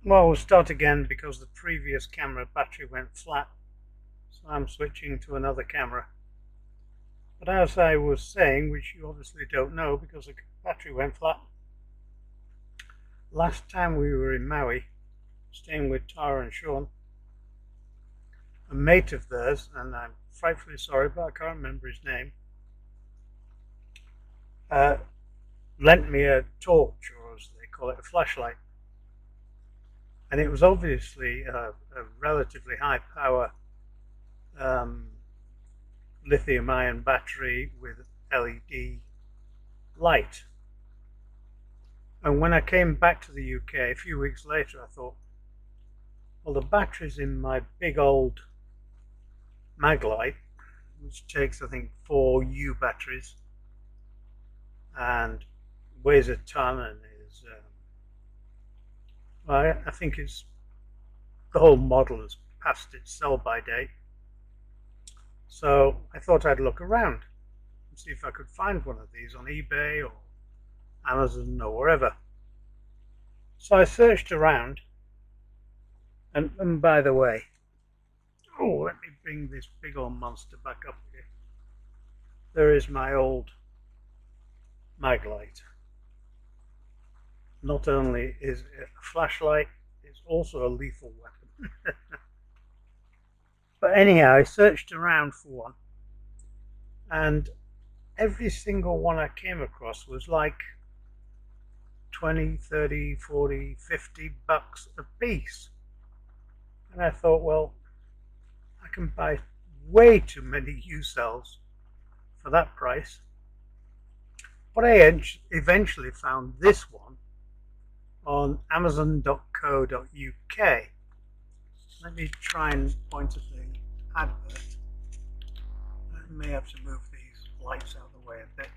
Well, we'll start again because the previous camera battery went flat, so I'm switching to another camera. But as I was saying, which you obviously don't know because the battery went flat, last time we were in Maui, staying with Tara and Sean, a mate of theirs, and I'm frightfully sorry, but I can't remember his name, lent me a torch, or as they call it, a flashlight. And it was obviously a relatively high power lithium ion battery with LED light. And when I came back to the UK a few weeks later, I thought, well, the batteries in my big old Maglite, which takes I think 4 U batteries and weighs a ton and is well, I think it's the whole model has passed its sell-by date. So I thought I'd look around and see if I could find one of these on eBay or Amazon or wherever. So I searched around, and by the way, let me bring this big old monster back up here. There is my old Maglite. Not only is it a flashlight, it's also a lethal weapon. But anyhow, I searched around for one, and every single one I came across was like 20, 30, 40, 50 bucks a piece. And I thought, well, I can buy way too many U cells for that price. But I eventually found this one on amazon.co.uk. Let me try and point at the advert. I may have to move these lights out of the way a bit.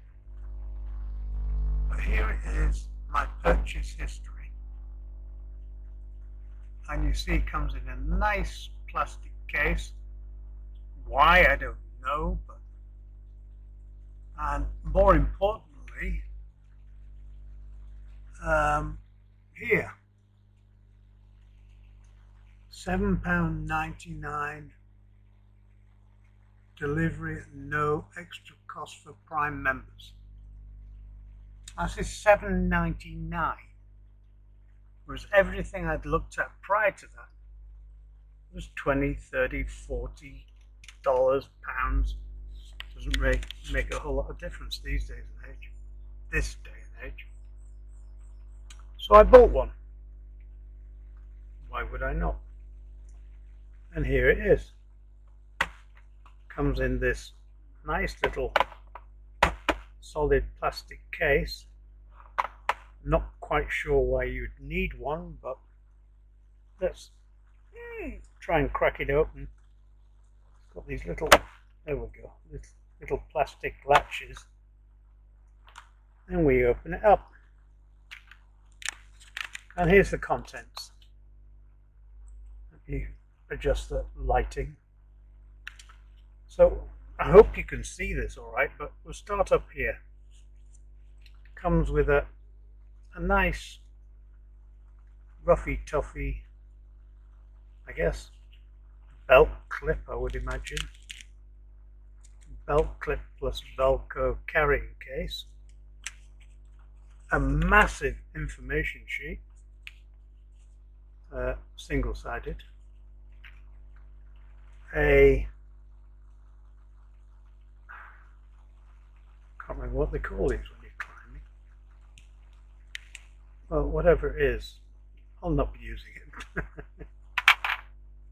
But here it is, my purchase history. And you see it comes in a nice plastic case. Why, I don't know, but and more importantly, here, £7.99 delivery at no extra cost for Prime members. That's £7.99, whereas everything I'd looked at prior to that was $20, $30, $40, pounds. Doesn't make a whole lot of difference these days and age. This day and age. So I bought one. Why would I not? And here it is. Comes in this nice little solid plastic case. Not quite sure why you'd need one, but let's try and crack it open. It's got these little, there we go, little plastic latches. And we open it up. And here's the contents. Let me adjust the lighting. So I hope you can see this all right, but we'll start up here. Comes with a nice roughy toughy, I guess, belt clip, I would imagine. Belt clip plus Velcro carrying case. A massive information sheet. Single-sided. Can't remember what they call these when you're climbing. Well, whatever it is, I'll not be using it.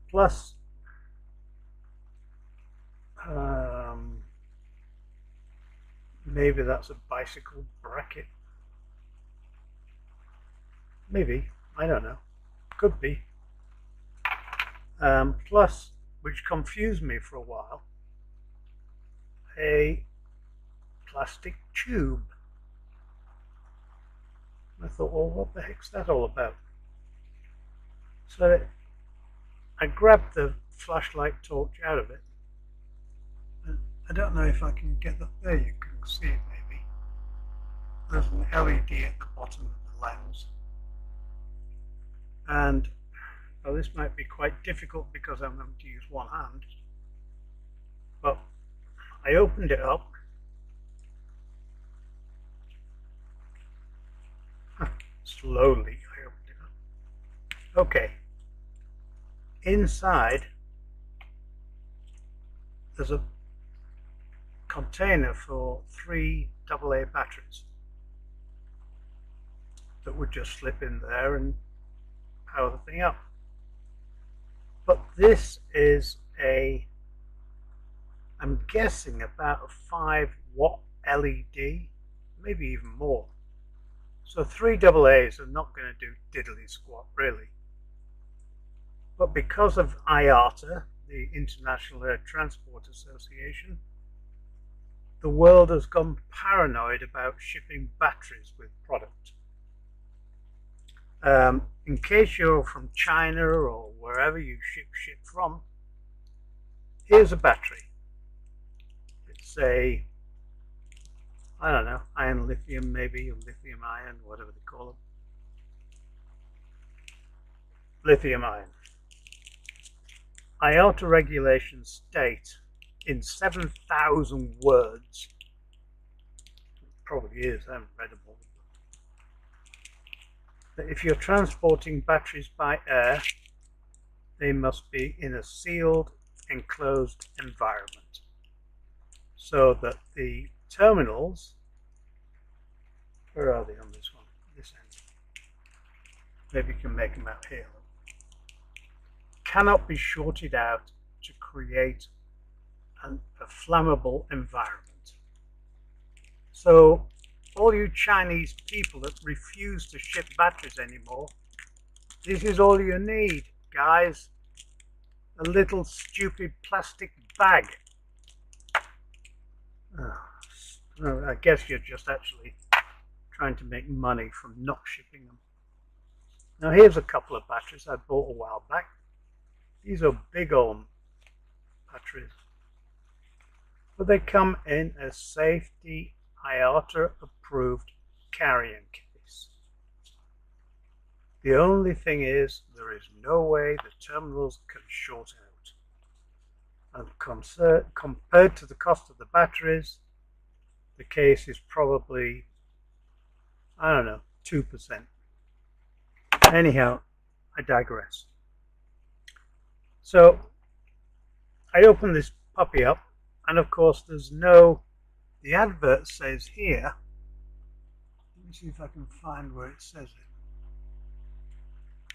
Plus, maybe that's a bicycle bracket. Maybe, I don't know. Could be. Plus, which confused me for a while, a plastic tube. I thought, well, what the heck's that all about? So I grabbed the flashlight torch out of it. And I don't know if I can get that. There you can see it maybe. There's an LED at the bottom of the lens. And well, this might be quite difficult because I'm going to use one hand, but I opened it up. Slowly I opened it up. Okay, inside there's a container for 3 AA batteries that would just slip in there and power the thing up. But this is I'm guessing about a 5-watt LED, maybe even more. So 3 AA's are not going to do diddly squat really. But because of IATA, the International Air Transport Association, the world has gone paranoid about shipping batteries with product. In case you're from China or wherever you ship from, here's a battery. It's a, I don't know, iron lithium maybe, or lithium ion, whatever they call them. Lithium ion. IATA regulations state in 7,000 words, it probably is, I haven't read them all, that if you're transporting batteries by air, they must be in a sealed, enclosed environment, so that the terminals, where are they on this one? This end. Maybe you can make them out here. Cannot be shorted out to create a flammable environment. So all you Chinese people that refuse to ship batteries anymore, this is all you need, guys. A little stupid plastic bag. I guess you're just actually trying to make money from not shipping them. Now here's a couple of batteries I bought a while back. These are big old batteries, but they come in a safety IATA approved carrying case. The only thing is there is no way the terminals can short out, and compared to the cost of the batteries, the case is probably, I don't know, 2%. Anyhow, I digress. So I open this puppy up, and of course there's no, the advert says here, let me see if I can find where it says it.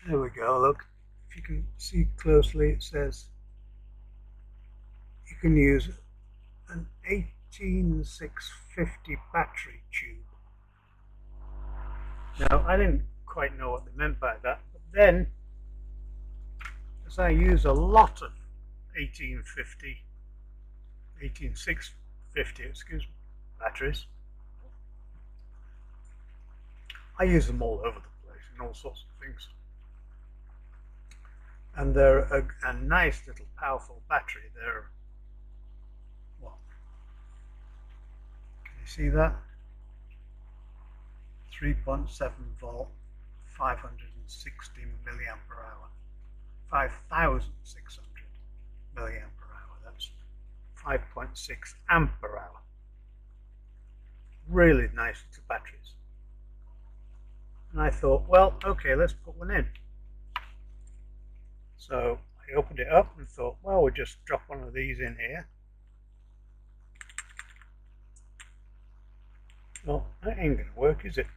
There we go, look, if you can see closely, it says you can use an 18650 battery tube. Now I didn't quite know what they meant by that, but then as I use a lot of 18650 excuse me, batteries, I use them all over the place in all sorts of things, and they're a nice little powerful battery. They're, what, can you see that? 3.7 volt, 560 milliamp per hour, 5,600 milliamp per hour. That's 5.6 amp per hour. Really nice little batteries. And I thought, well, okay, let's put one in. So I opened it up and thought, well, we'll just drop one of these in here. Well, that ain't going to work, is it?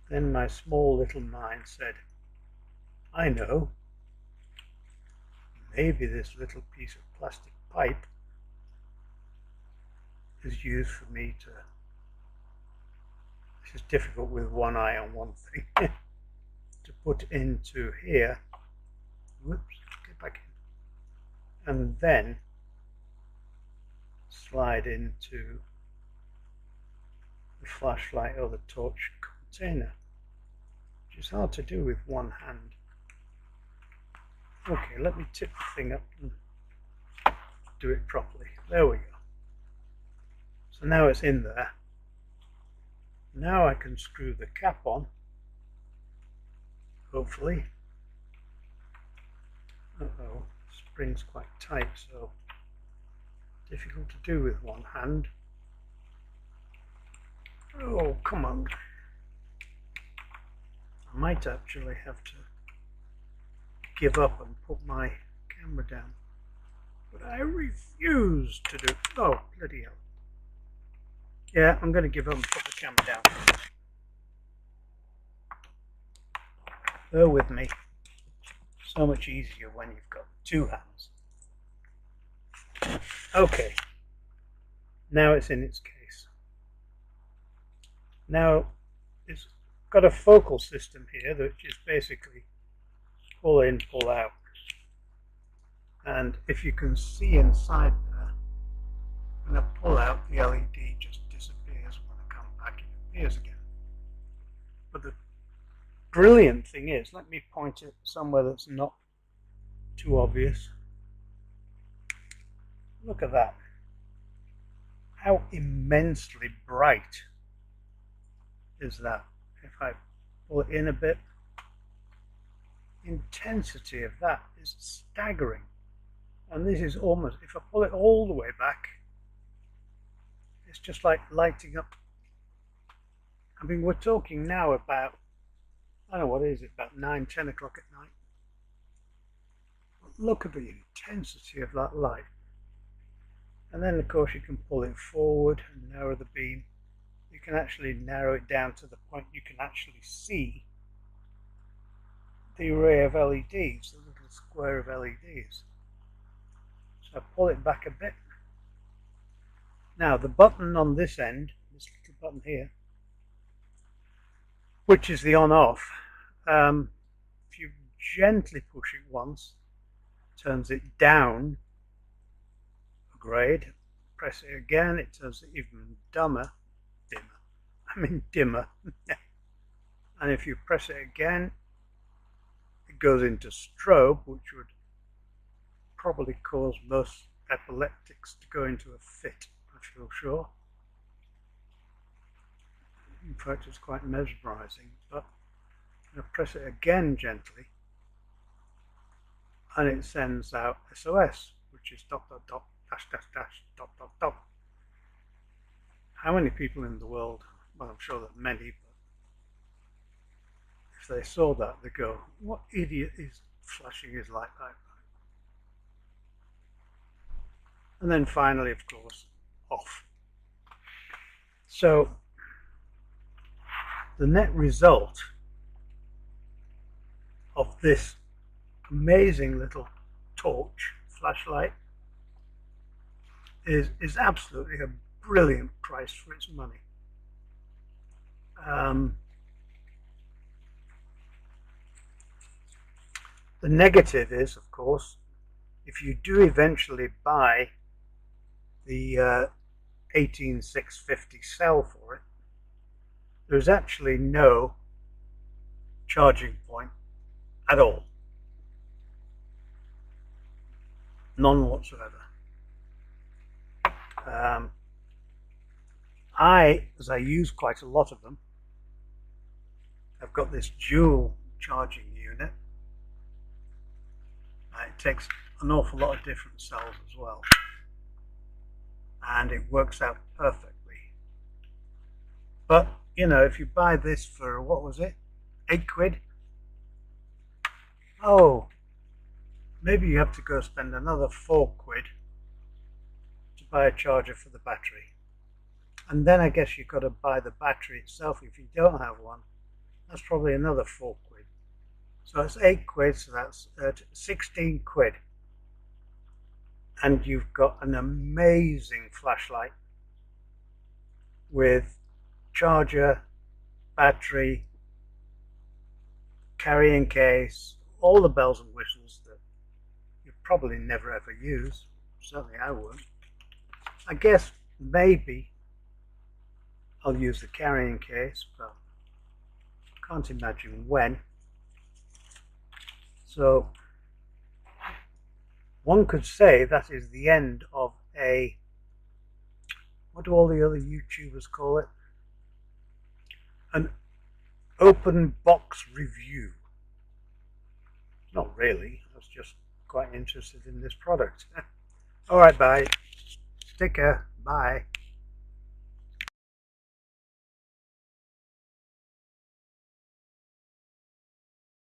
Then my small little mind said, I know, maybe this little piece of plastic pipe is used for me to, this is difficult with one eye on one thing, to put into here, whoops, get back in, and then slide into the flashlight or the torch container, which is hard to do with one hand. Okay, let me tip the thing up and do it properly. There we go. So now it's in there. Now I can screw the cap on, hopefully. Uh-oh, spring's quite tight, so difficult to do with one hand. Oh, come on. I might actually have to give up and put my camera down. But I refuse to do. Oh, bloody hell. Yeah, I'm going to give up and put the camera down. Bear with me. So much easier when you've got two hands. Okay. Now it's in its case. Now it's got a focal system here, which is basically pull in, pull out. And if you can see inside there, when I pull out, the LED just disappears. When I come back, it appears again. But the brilliant thing is, let me point it somewhere that's not too obvious. Look at that. How immensely bright is that? If I pull it in a bit, the intensity of that is staggering. And this is almost, if I pull it all the way back, it's just like lighting up. I mean, we're talking now about, I don't know, what is it, about 9, 10 o'clock at night. But look at the intensity of that light. And then, of course, you can pull it forward and narrow the beam. You can actually narrow it down to the point you can actually see the array of LEDs, the little square of LEDs. So I pull it back a bit. Now the button on this end, this little button here, which is the on-off, if you gently push it once, turns it down a grade. Press it again, it turns it even dimmer. And if you press it again, it goes into strobe, which would probably cause most epileptics to go into a fit, I feel sure. In fact, it's quite mesmerizing. But I'm going to press it again gently, and it sends out SOS, which is dot dot dot dash dash dash dot dot dot. How many people in the world, well, I'm sure that many, but if they saw that, they'd go, what idiot is flashing his light like that? And then finally, of course, off. So the net result of this amazing little torch flashlight is absolutely a brilliant price for its money. The negative is, of course, if you do eventually buy the 18650 cell for it, there's actually no charging point at all. None whatsoever. As I use quite a lot of them, I've got this dual charging unit. It takes an awful lot of different cells as well, and it works out perfectly. But you know, if you buy this for, what was it, £8, oh, maybe you have to go spend another £4 to buy a charger for the battery. And then I guess you've got to buy the battery itself if you don't have one. That's probably another £4. So it's £8, so that's 16 quid. And you've got an amazing flashlight with charger, battery, carrying case, all the bells and whistles that you probably never ever use. Certainly I won't. I guess maybe I'll use the carrying case, but can't imagine when. So one could say that is the end of a, what do all the other YouTubers call it? An open box review Not really. I was just quite interested in this product. All right, bye. Take care. Bye.